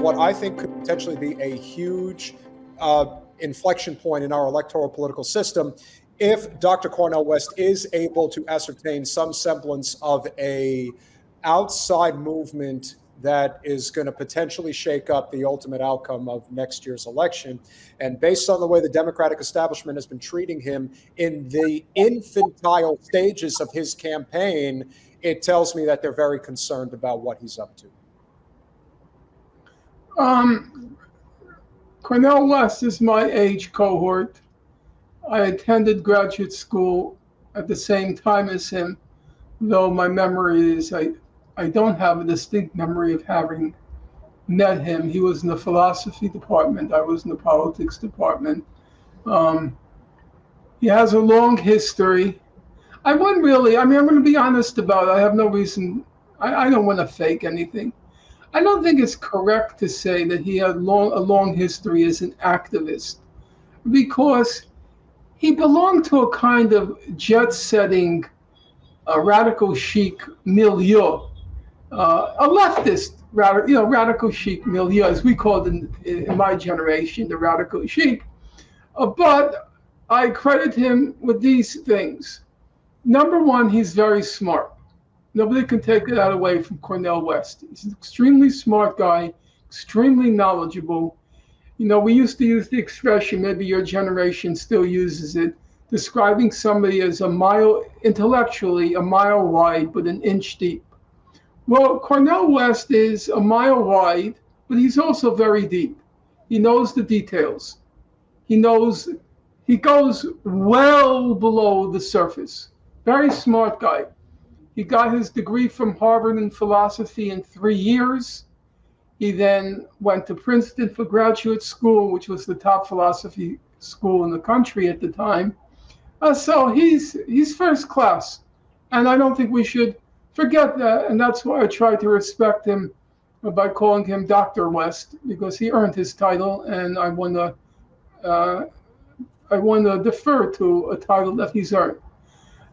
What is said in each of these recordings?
what I think could potentially be a huge inflection point in our electoral political system if Dr. Cornel West is able to ascertain some semblance of a outside movement that is going to potentially shake up the ultimate outcome of next year's election. And based on the way the Democratic establishment has been treating him in the infantile stages of his campaign, it tells me that they're very concerned about what he's up to. Cornel West is my age cohort. I attended graduate school at the same time as him, though my memory is I don't have a distinct memory of having met him. He was in the philosophy department. I was in the politics department. He has a long history. I'm going to be honest about it. I have no reason. I don't want to fake anything. I don't think it's correct to say that he had a long history as an activist, because he belonged to a kind of jet-setting radical chic milieu. A leftist, radical chic milieu, as we called in my generation, the radical chic. But I credit him with these things. Number one, he's very smart. Nobody can take that away from Cornel West. He's an extremely smart guy, extremely knowledgeable. We used to use the expression, maybe your generation still uses it, describing somebody as intellectually a mile wide, but an inch deep. Well, Cornel West is a mile wide, but he's also very deep. He knows the details. He goes well below the surface. Very smart guy. He got his degree from Harvard in philosophy in 3 years. He then went to Princeton for graduate school, which was the top philosophy school in the country at the time. So he's first class. And I don't think we should forget that. And that's why I try to respect him by calling him Dr. West, because he earned his title, and I want to defer to a title that he's earned.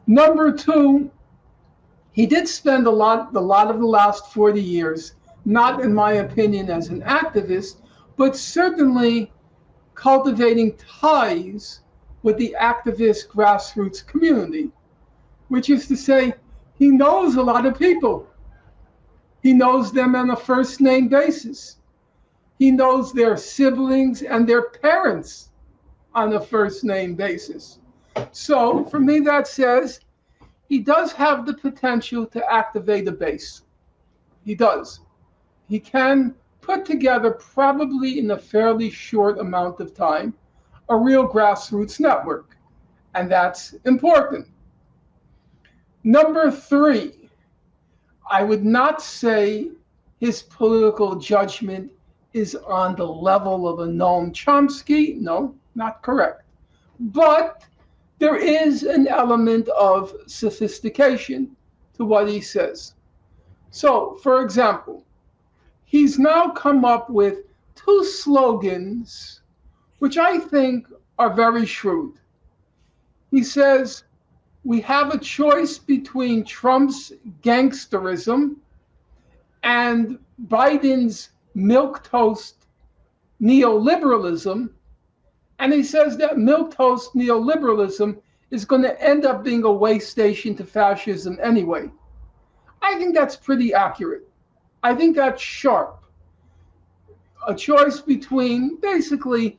Number two, he did spend a lot of the last 40 years, not in my opinion as an activist, but certainly cultivating ties with the activist grassroots community, which is to say, he knows a lot of people. He knows them on a first name basis. He knows their siblings and their parents on a first name basis. So for me, that says he does have the potential to activate a base. He does. He can put together, probably in a fairly short amount of time, a real grassroots network. And that's important. Number three, I would not say his political judgment is on the level of a Noam Chomsky. No, not correct. But there is an element of sophistication to what he says. So, for example, he's now come up with 2 slogans, which I think are very shrewd. He says, we have a choice between Trump's gangsterism and Biden's milquetoast neoliberalism. And he says that milquetoast neoliberalism is going to end up being a way station to fascism anyway. I think that's pretty accurate. I think that's sharp. A choice between, basically,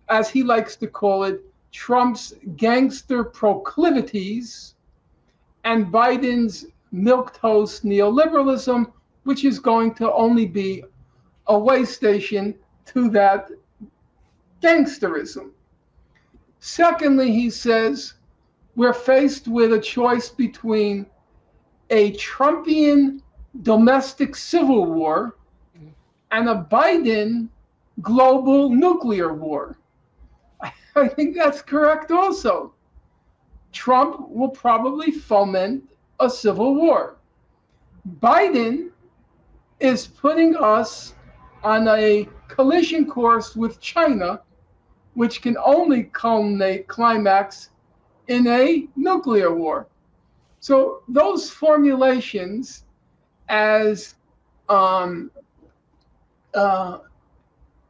as he likes to call it, Trump's gangster proclivities and Biden's milquetoast neoliberalism, which is going to only be a way station to that gangsterism. Secondly, he says, we're faced with a choice between a Trumpian domestic civil war and a Biden global nuclear war. I think that's correct also. Trump will probably foment a civil war. Biden is putting us on a collision course with China, which can only climax in a nuclear war. So those formulations as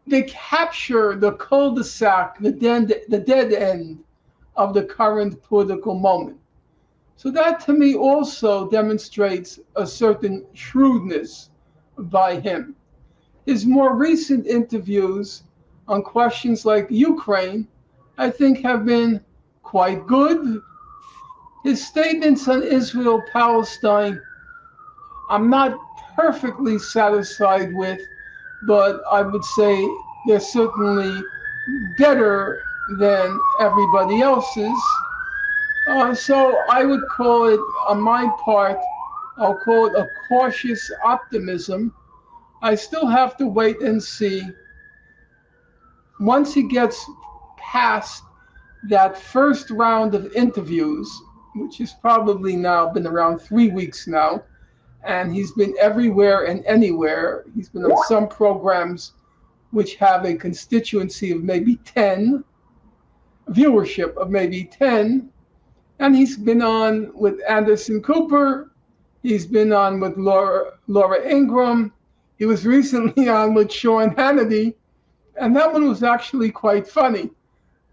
they capture the cul-de-sac, the dead end of the current political moment. So that to me also demonstrates a certain shrewdness by him. His more recent interviews on questions like Ukraine, I think, have been quite good. His statements on Israel Palestine, I'm not perfectly satisfied with, but I would say they're certainly better than everybody else's. So I would call it, on my part, I'll call it a cautious optimism. I still have to wait and see. Once he gets past that first round of interviews, which has probably now been around 3 weeks now, and he's been everywhere and anywhere. He's been on some programs which have a constituency of maybe 10, viewership of maybe 10, and he's been on with Anderson Cooper. He's been on with Laura Ingraham. He was recently on with Sean Hannity, and that one was actually quite funny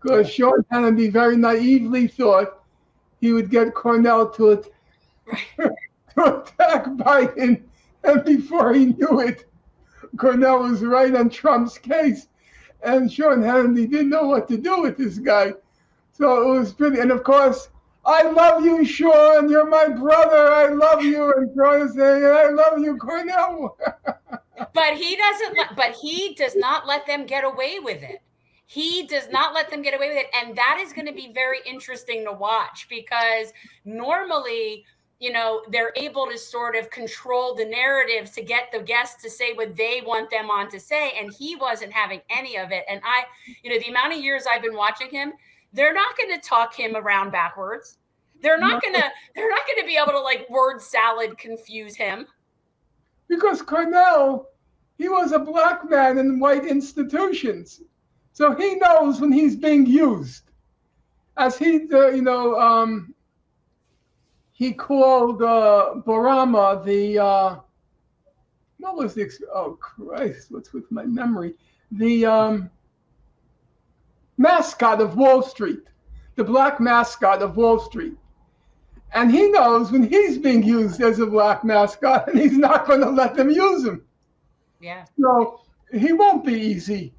because Sean Hannity very naively thought he would get Cornel to attack Biden, and before he knew it, Cornel was right on Trump's case, and Sean Hannity didn't know what to do with this guy. So it was pretty, and of course, I love you, Sean. You're my brother. I love you. And Sean is saying, I love you, Cornel. But he doesn't. But he does not let them get away with it. He does not let them get away with it, and that is going to be very interesting to watch because normally, you know, they're able to sort of control the narrative to get the guests to say what they want them on to say, and he wasn't having any of it. And the amount of years I've been watching him. They're not going to talk him around backwards. They're not going to be able to like word salad confuse him. Because Cornel, he was a black man in white institutions. So he knows when he's being used. As he called Barama what was the, oh Christ, what's with my memory? The mascot of Wall Street, the black mascot of Wall Street. And he knows when he's being used as a black mascot, and he's not going to let them use him. Yeah. So he won't be easy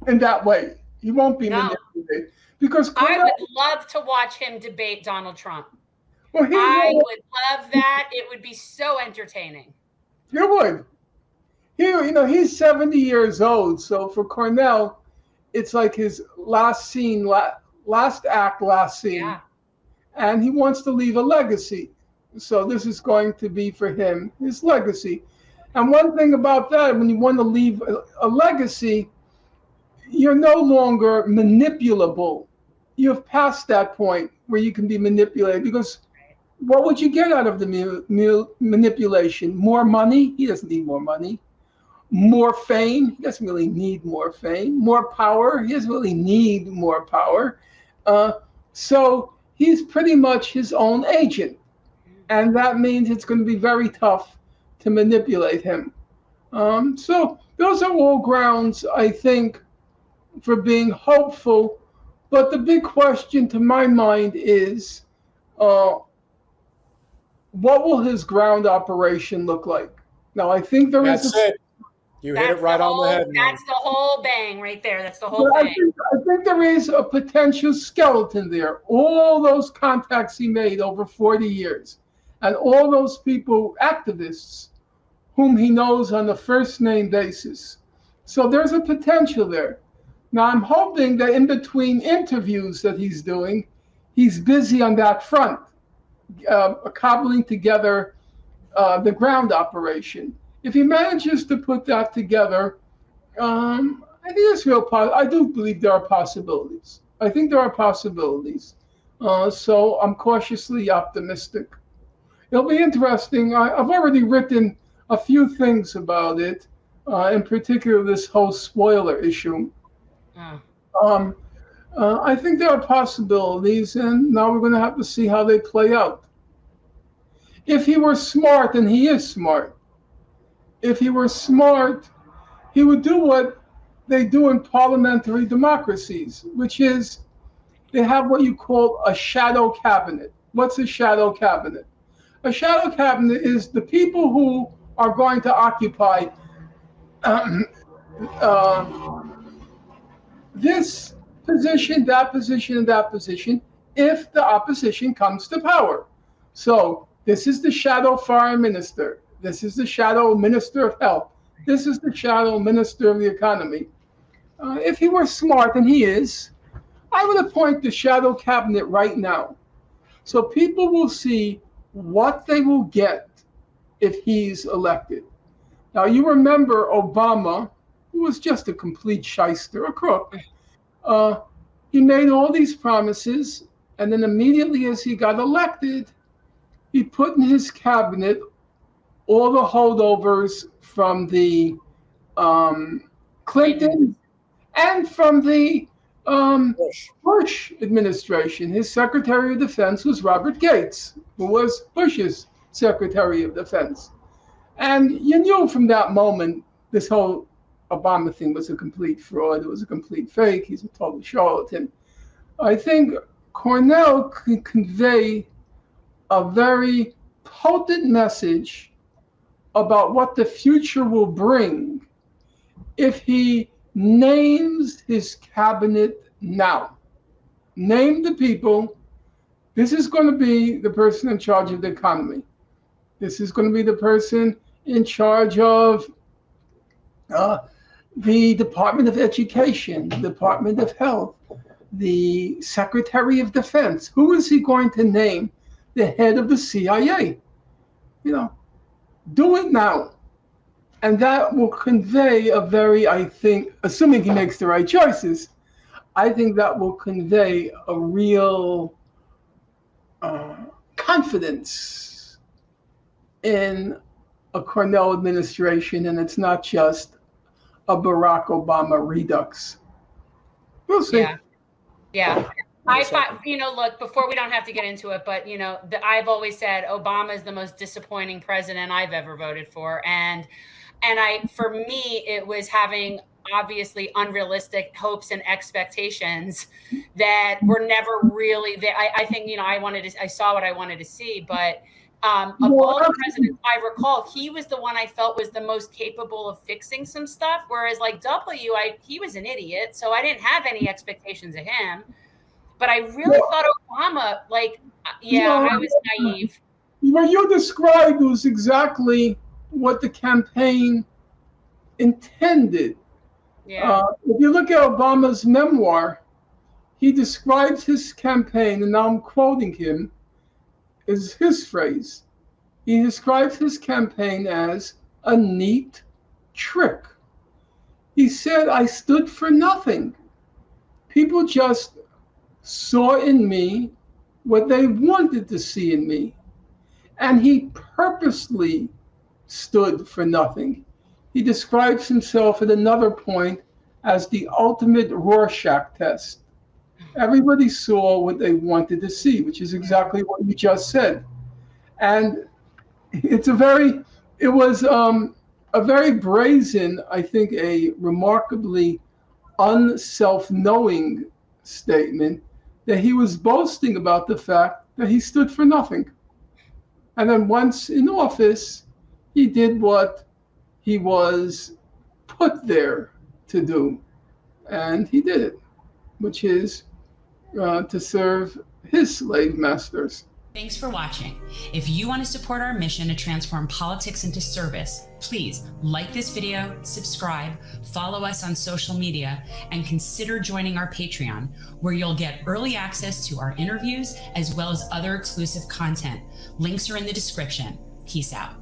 in that way. He won't be manipulated. Because I would love to watch him debate Donald Trump. Well, I would love that. It would be so entertaining. You would. He's 70 years old. So for Cornel, it's like his last scene, last act, last scene. Yeah. And he wants to leave a legacy. So this is going to be for him, his legacy. And one thing about that, when you want to leave a legacy, you're no longer manipulable. You've passed that point where you can be manipulated because what would you get out of the manipulation? More money? He doesn't need more money. More fame? He doesn't really need more fame. More power? He doesn't really need more power. So he's pretty much his own agent. And that means it's going to be very tough to manipulate him. So those are all grounds, I think, for being hopeful. But the big question to my mind is, what will his ground operation look like? Now, I think That's it. You hit it right on the head. That's the whole bang right there. That's the whole thing. I think there is a potential skeleton there. All those contacts he made over 40 years, and all those people, activists, whom he knows on a first name basis. So there's a potential there. Now, I'm hoping that in between interviews that he's doing, he's busy on that front, cobbling together the ground operation. If he manages to put that together, I think there's I do believe there are possibilities. I think there are possibilities. So I'm cautiously optimistic. It'll be interesting. I've already written a few things about it, in particular this whole spoiler issue. I think there are possibilities, and now we're going to have to see how they play out. If he were smart, and he is smart, if he were smart, he would do what they do in parliamentary democracies, which is they have what you call a shadow cabinet. What's a shadow cabinet? A shadow cabinet is the people who are going to occupy this position, that position, and that position if the opposition comes to power. So this is the shadow foreign minister. This is the shadow minister of health. This is the shadow minister of the economy. If he were smart, and he is, I would appoint the shadow cabinet right now. So people will see what they will get if he's elected. Now, you remember Obama, who was just a complete shyster, a crook. He made all these promises, and then immediately as he got elected, he put in his cabinet all the holdovers from the Clinton and from the Bush administration. His Secretary of Defense was Robert Gates, who was Bush's Secretary of Defense. And you knew from that moment this whole Obama thing was a complete fraud. It was a complete fake. He's a total charlatan. I think Cornel can convey a very potent message about what the future will bring if he names his cabinet now. Name the people. This is going to be the person in charge of the economy. This is going to be the person in charge of the Department of Education, the Department of Health, the Secretary of Defense. Who is he going to name the head of the CIA? You know, do it now. And that will convey a very, I think, assuming he makes the right choices, I think that will convey a real confidence in a Cornel administration, and it's not just a Barack Obama redux. We'll see. Yeah. I thought, look, before we don't have to get into it, but, I've always said Obama is the most disappointing president I've ever voted for. And for me, it was having obviously unrealistic hopes and expectations that were never really there. I think, I saw what I wanted to see, but of all the presidents I recall, he was the one I felt was the most capable of fixing some stuff. Whereas like he was an idiot. So I didn't have any expectations of him. But I really thought Obama, I was naive. What you described was exactly what the campaign intended. Yeah. If you look at Obama's memoir, he describes his campaign, and now I'm quoting him, is his phrase. He describes his campaign as a neat trick. He said, I stood for nothing. People just saw in me what they wanted to see in me. And he purposely stood for nothing. He describes himself at another point as the ultimate Rorschach test. Everybody saw what they wanted to see, which is exactly what you just said. And it was a very brazen, I think, a remarkably unself-knowing statement that he was boasting about the fact that he stood for nothing. And then once in office, he did what he was put there to do. And he did it, which is to serve his slave masters. Thanks for watching. If you want to support our mission to transform politics into service, please like this video, subscribe, follow us on social media, and consider joining our Patreon, where you'll get early access to our interviews as well as other exclusive content. Links are in the description. Peace out.